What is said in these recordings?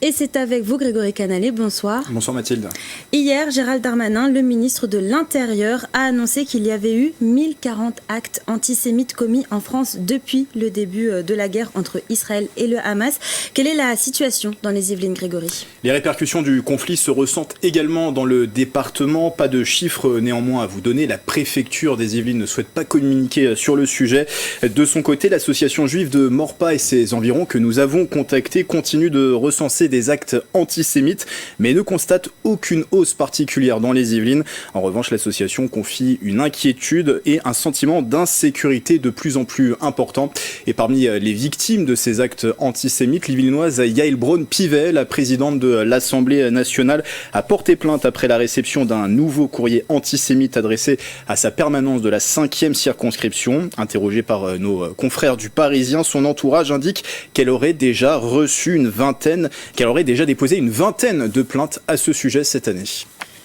Et c'est avec vous, Grégory Canallet. Bonsoir. Bonsoir Mathilde. Hier, Gérald Darmanin, le ministre de l'Intérieur, a annoncé qu'il y avait eu 1040 actes antisémites commis en France depuis le début de la guerre entre Israël et le Hamas. Quelle est la situation dans les Yvelines, Grégory ? Les répercussions du conflit se ressentent également dans le département. Pas de chiffres néanmoins à vous donner. La préfecture des Yvelines ne souhaite pas communiquer sur le sujet. De son côté, l'association juive de Morpa et ses environs que nous avons contactée continue de recenser des actes antisémites, mais ne constate aucune hausse particulière dans les Yvelines. En revanche, l'association confie une inquiétude et un sentiment d'insécurité de plus en plus important. Et parmi les victimes de ces actes antisémites, l'Yvelinoise Yael Braun-Pivet, la présidente de l'Assemblée nationale, a porté plainte après la réception d'un nouveau courrier antisémite adressé à sa permanence de la 5e circonscription. Interrogée par nos confrères du Parisien, son entourage indique qu'elle aurait déjà déposé une vingtaine de plaintes à ce sujet cette année.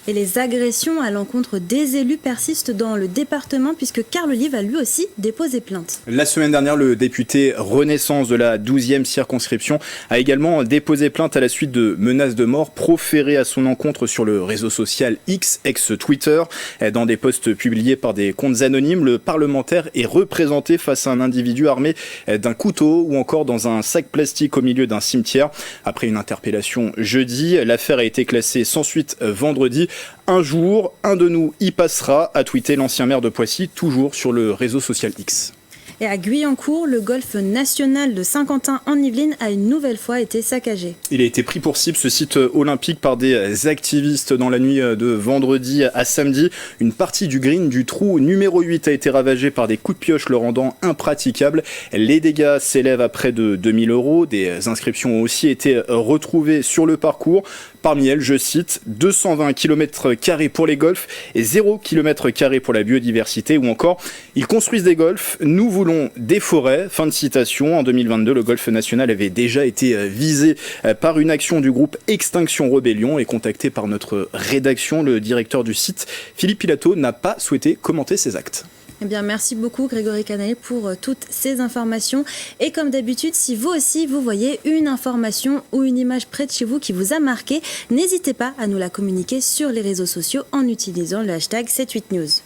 Et les agressions à l'encontre des élus persistent dans le département puisque Carl Olive a lui aussi déposé plainte. La semaine dernière, le député Renaissance de la 12e circonscription a également déposé plainte à la suite de menaces de mort proférées à son encontre sur le réseau social X, ex-Twitter. Dans des posts publiés par des comptes anonymes, le parlementaire est représenté face à un individu armé d'un couteau ou encore dans un sac plastique au milieu d'un cimetière. Après une interpellation jeudi, l'affaire a été classée sans suite vendredi. Un jour, un de nous y passera, a tweeté l'ancien maire de Poissy, toujours sur le réseau social X. Et à Guyancourt, le golfe national de Saint-Quentin en Yvelines a une nouvelle fois été saccagé. Il a été pris pour cible, ce site olympique, par des activistes dans la nuit de vendredi à samedi. Une partie du green du trou numéro 8 a été ravagée par des coups de pioche, le rendant impraticable. Les dégâts s'élèvent à près de 2 000 €. Des inscriptions ont aussi été retrouvées sur le parcours. Parmi elles, je cite, 220 km² pour les golfs et 0 km² pour la biodiversité, ou encore, ils construisent des golfs, nous voulons des forêts. Fin de citation. En 2022, le golfe national avait déjà été visé par une action du groupe Extinction Rebellion, et contacté par notre rédaction, le directeur du site, Philippe Pilato, n'a pas souhaité commenter ces actes. Eh bien, merci beaucoup Grégory Canallet pour toutes ces informations. Et comme d'habitude, si vous aussi vous voyez une information ou une image près de chez vous qui vous a marqué, n'hésitez pas à nous la communiquer sur les réseaux sociaux en utilisant le hashtag 78news.